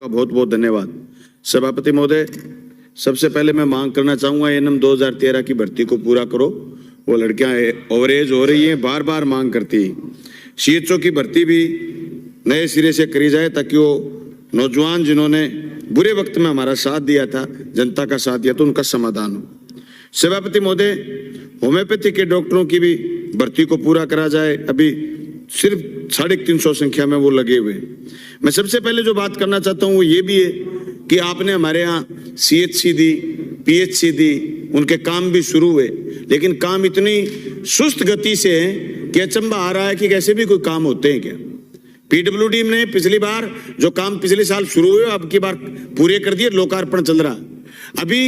बहुत बहुत धन्यवाद। सभापति महोदय, सबसे पहले मैं मांग करना चाहूंगा एएनएम 2013 की भर्ती को पूरा करो। वो लड़कियां ओवरेज हो रही हैं, बार बार मांग करती है। सीएचओ की भर्ती भी नए सिरे से करी जाए ताकि वो नौजवान जिन्होंने बुरे वक्त में हमारा साथ दिया था, जनता का साथ दिया, तो उनका समाधान हो। सभापति महोदय, होम्योपैथी के डॉक्टरों की भी भर्ती को पूरा करा जाए। अभी सिर्फ 350 संख्या में वो लगे हुए। मैं सबसे पहले जो बात करना चाहता हूँ वो ये भी है कि आपने हमारे यहाँ सीएचसी दी, पीएचसी दी, उनके काम भी शुरू हुए, लेकिन काम इतनी सुस्त गति से है कि अचंभा आ रहा है कि कैसे भी कोई काम होते हैं क्या। पीडब्ल्यूडी ने पिछली बार जो काम पिछले साल शुरू हुए अब की बार पूरे कर दिए, लोकार्पण चल रहा है। अभी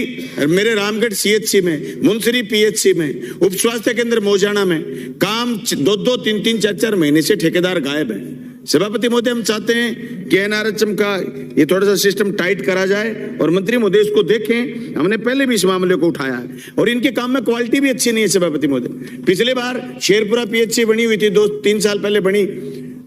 मेरे रामगढ़ सीएचसी में, मुंसरी पीएचसी में, उप स्वास्थ्य केंद्र मौजाना में काम 2-2, 3-3, 4-4 महीने से ठेकेदार गायब है। सभापति महोदय, हम चाहते हैं कि एनआरएचएम का ये थोड़ा सा सिस्टम टाइट करा जाए और मंत्री महोदय इसको देखें। हमने पहले भी इस मामले को उठाया है और इनके काम में क्वालिटी भी अच्छी नहीं है। सभापति महोदय, पिछले बार शेरपुरा पीएचसी बनी हुई थी, 2-3 साल पहले बनी,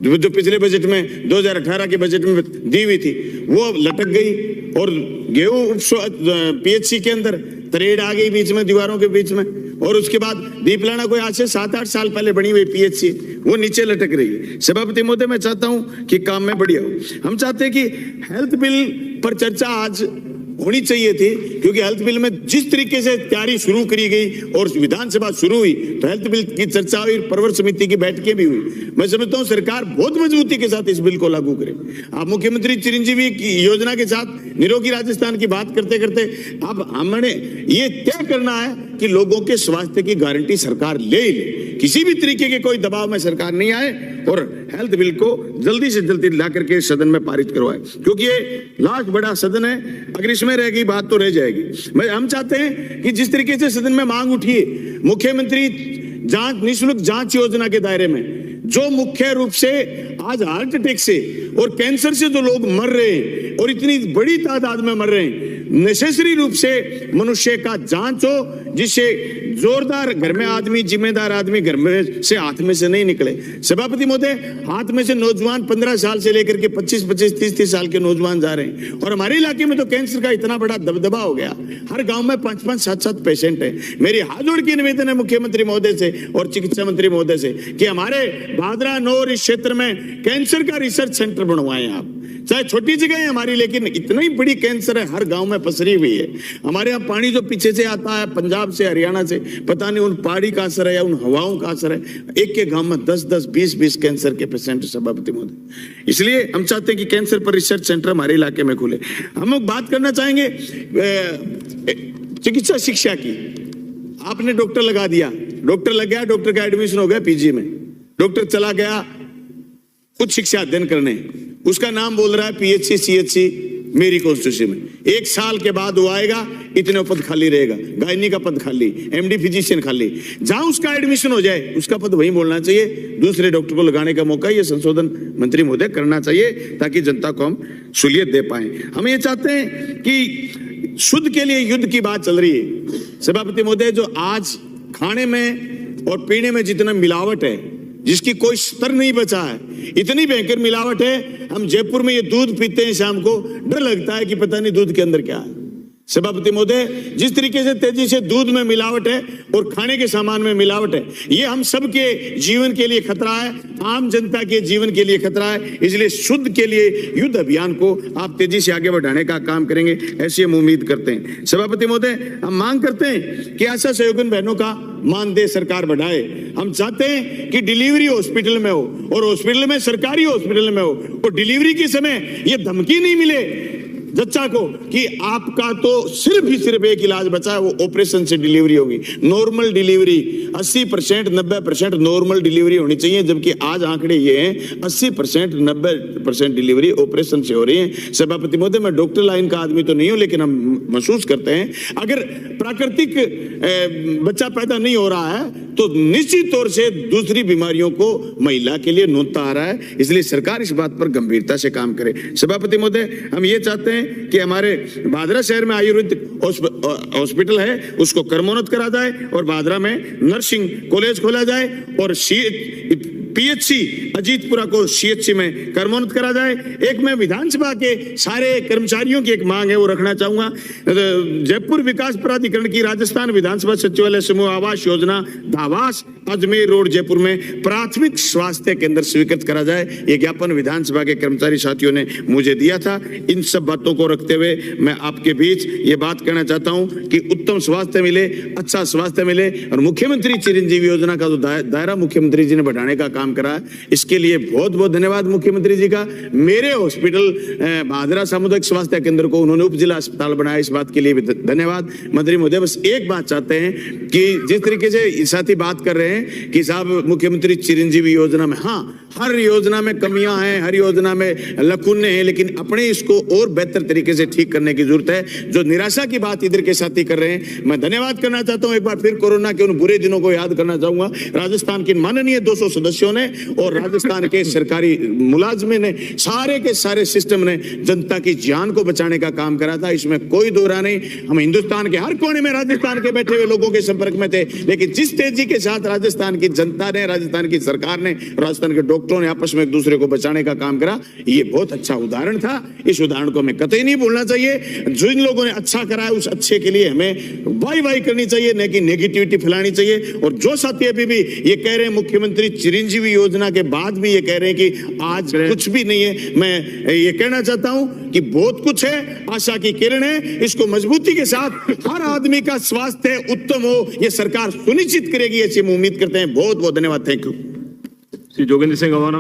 जो पिछले बजट में 2018 के बजट में दी हुई थी, वो लटक गई। और गेहूं पीएचसी के अंदर तरेड़ आ गई बीच में, दीवारों के बीच में। और उसके बाद दीपलाना कोई आज से 7-8 साल पहले बनी हुई पीएचसी, वो नीचे लटक रही है। सभापति महोदय, मैं चाहता हूं कि काम में बढ़िया हो। हम चाहते हैं कि हेल्थ बिल पर चर्चा आज होनी चाहिए थी, क्योंकि हेल्थ बिल में जिस तरीके से तैयारी शुरू करी गई और विधानसभा शुरू हुई तो हेल्थ बिल की चर्चा हुई, प्रवर समिति की बैठकें भी हुई। मैं समझता हूं सरकार बहुत मजबूती के साथ इस बिल को लागू करे। आप मुख्यमंत्री चिरंजीवी की योजना के साथ निरोगी राजस्थान की बात करते करते अब हमने ये तय करना है कि लोगों के स्वास्थ्य की गारंटी सरकार ले ही ले, किसी भी तरीके के कोई दबाव में सरकार नहीं आए और हेल्थ बिल को जल्दी से जल्दी ला करके सदन में पारित करवाए, क्योंकि ये लास्ट बड़ा सदन है। अगर इसमें रह गई बात तो रह जाएगी। हम चाहते हैं कि जिस तरीके से सदन में मांग उठी है, मुख्यमंत्री जांच, निःशुल्क जांच योजना के दायरे में जो मुख्य रूप से आज हार्ट अटैक से और कैंसर से जो लोग मर रहे हैं और इतनी बड़ी तादाद में मर रहे हैं, नेसेसरी रूप से मनुष्य का जांच हो, जिससे जोरदार घर में आदमी, जिम्मेदार आदमी घर में से हाथ में से नहीं निकले। सभापति महोदय, हाथ में से नौजवान 15 साल से लेकर के 25-25, 30-30 साल के नौजवान जा रहे हैं। और हमारे इलाके में तो कैंसर का इतना बड़ा दबदबा हो गया, हर गांव में 5-5, 7-7 पेशेंट है। मेरी हाथ जोड़ के निवेदन है मुख्यमंत्री महोदय से और चिकित्सा मंत्री महोदय से कि हमारे भादरा नौर इस क्षेत्र में कैंसर का रिसर्च सेंटर बनवाएं आप। चाहे छोटी जगह है हमारी, लेकिन इतनी बड़ी कैंसर है, हर गांव में पसरी हुई है। हमारे यहाँ पानी जो पीछे से आता है, पंजाब से, हरियाणा से, पता नहीं उन पहाड़ी का असर है या उन हवाओं का असर है, एक के गांव में 10-10, 20-20 कैंसर के पेशेंट। सभापति महोदय, इसलिए हम चाहते हैं कि कैंसर पर रिसर्च सेंटर हमारे इलाके में खुले। हम लोग बात करना चाहेंगे चिकित्सा शिक्षा की। आपने डॉक्टर लगा दिया, डॉक्टर लग गया, डॉक्टर का एडमिशन हो गया पीजी में, डॉक्टर चला गया उच्च शिक्षा अध्ययन करने, उसका नाम बोल रहा है पीएचसी, सीएचसी मेरी कॉन्स्टिट्यूंसी में। 1 साल के बाद वो आएगा, इतने पद खाली रहेगा, गायनी का पद खाली, एमडी फिजिशियन खाली। जहां उसका एडमिशन हो जाए उसका पद वहीं बोलना चाहिए, दूसरे डॉक्टर को लगाने का मौका ये संशोधन मंत्री महोदय करना चाहिए ताकि जनता को हम सहूलियत दे पाए। हम ये चाहते हैं कि शुद्ध के लिए युद्ध की बात चल रही है। सभापति महोदय, जो आज खाने में और पीने में जितना मिलावट है, जिसकी कोई स्तर नहीं बचा है, इतनी भयंकर मिलावट है। हम जयपुर में ये दूध पीते हैं शाम को, डर लगता है कि पता नहीं दूध के अंदर क्या है। सभापति महोदय, जिस तरीके से तेजी से दूध में मिलावट है और खाने के सामान में मिलावट है, ये हम सबके जीवन के लिए खतरा है, आम जनता के जीवन के लिए खतरा है। इसलिए शुद्ध के लिए युद्ध अभियान को आप तेजी से आगे बढ़ाने का काम करेंगे, ऐसी हम उम्मीद करते हैं। सभापति महोदय, हम मांग करते हैं कि आशा सहयोगन बहनों का मानदेय सरकार बढ़ाए। हम चाहते हैं कि डिलीवरी हॉस्पिटल में हो और हॉस्पिटल में, सरकारी हॉस्पिटल में हो, और डिलीवरी के समय ये धमकी नहीं मिले जच्चा को कि आपका तो सिर्फ ही सिर्फ एक इलाज बचा है, वो ऑपरेशन से डिलीवरी होगी। नॉर्मल डिलीवरी 80%, 90% नॉर्मल डिलीवरी होनी चाहिए, जबकि आज आंकड़े ये हैं 80%, 90% डिलीवरी ऑपरेशन से हो रही है। सभापति महोदय, मैं डॉक्टर लाइन का आदमी तो नहीं हूं, लेकिन हम महसूस करते हैं अगर प्राकृतिक बच्चा पैदा नहीं हो रहा है तो निश्चित तौर से दूसरी बीमारियों को महिला के लिए नोंदता आ रहा है। इसलिए सरकार इस बात पर गंभीरता से काम करे। सभापति महोदय, हम ये चाहते हैं कि हमारे भादरा शहर में आयुर्वेदिक हॉस्पिटल है उसको कर्मोन्नत करा जाए और भादरा में नर्सिंग कॉलेज खोला जाए और पीएचसी अजीतपुरा को सीएचसी में कर्मोन्नत करा जाए। एक मैं विधानसभा के सारे कर्मचारियों की एक मांग है वो रखना चाहूंगा। जयपुर विकास प्राधिकरण की राजस्थान विधानसभा सचिवालय समूह आवास योजना धावास अजमेर रोड जयपुर में प्राथमिक स्वास्थ्य केंद्र स्वीकृत करा जाए। ये ज्ञापन विधानसभा के कर्मचारी साथियों ने मुझे दिया था। इन सब बातों को रखते हुए मैं आपके बीच ये बात कहना चाहता हूं कि उत्तम स्वास्थ्य मिले, अच्छा स्वास्थ्य मिले और मुख्यमंत्री चिरंजीवी योजना का जो दायरा मुख्यमंत्री जी ने बढ़ाने का काम करा, इसके लिए बहुत बहुत धन्यवाद मुख्यमंत्री जी का। मेरे हॉस्पिटल भादरा सामुदायिक स्वास्थ्य केंद्र को उन्होंने उप जिला अस्पताल बनाया, इस बात के लिए भी धन्यवाद। मंत्री महोदय बस एक बात चाहते हैं कि जिस तरीके से साथी बात कर रहे हैं कि साहब मुख्यमंत्री चिरंजीवी योजना में, हाँ हर योजना में कमियां हैं, हर योजना में लकुन्ने हैं, लेकिन अपने इसको और बेहतर तरीके से ठीक करने की जरूरत है। जो निराशा की बात इधर के साथी कर रहे हैं, मैं धन्यवाद करना चाहता हूं। एक बार फिर कोरोना के उन बुरे दिनों को याद करना चाहूंगा। राजस्थान के माननीय 200 सदस्यों ने और राजस्थान के सरकारी मुलाजमे ने, सारे के सारे सिस्टम ने जनता की जान को बचाने का काम करा था, इसमें कोई दो राय नहीं। हम हिंदुस्तान के हर कोने में राजस्थान के बैठे हुए लोगों के संपर्क में थे, लेकिन जिस तेजी के साथ राजस्थान की जनता ने, राजस्थान की सरकार ने, राजस्थान के डॉक्टरों ने आपस में एक दूसरे को बचाने का काम करा, ये बहुत अच्छा उदाहरण था। इस उदाहरण को हमें कतई नहीं भूलना चाहिए। जिन लोगों ने अच्छा करा है उस अच्छे के लिए हमें वाई वाई करनी चाहिए, न कि नेगेटिविटी फैलानी चाहिए। और जो साथी अभी भी ये कह रहे हैं मुख्यमंत्री चिरंजीवी योजना के बाद भी ये कह रहे हैं कि आज कुछ भी नहीं है, मैं ये कहना चाहता हूं कि बहुत कुछ है, आशा की किरण है। इसको मजबूती के साथ हर आदमी का स्वास्थ्य उत्तम हो, ये सरकार सुनिश्चित करेगी, ऐसी हम उम्मीद करते हैं। बहुत बहुत धन्यवाद। Thank you. श्री जोगेंद्र सिंह अवाना।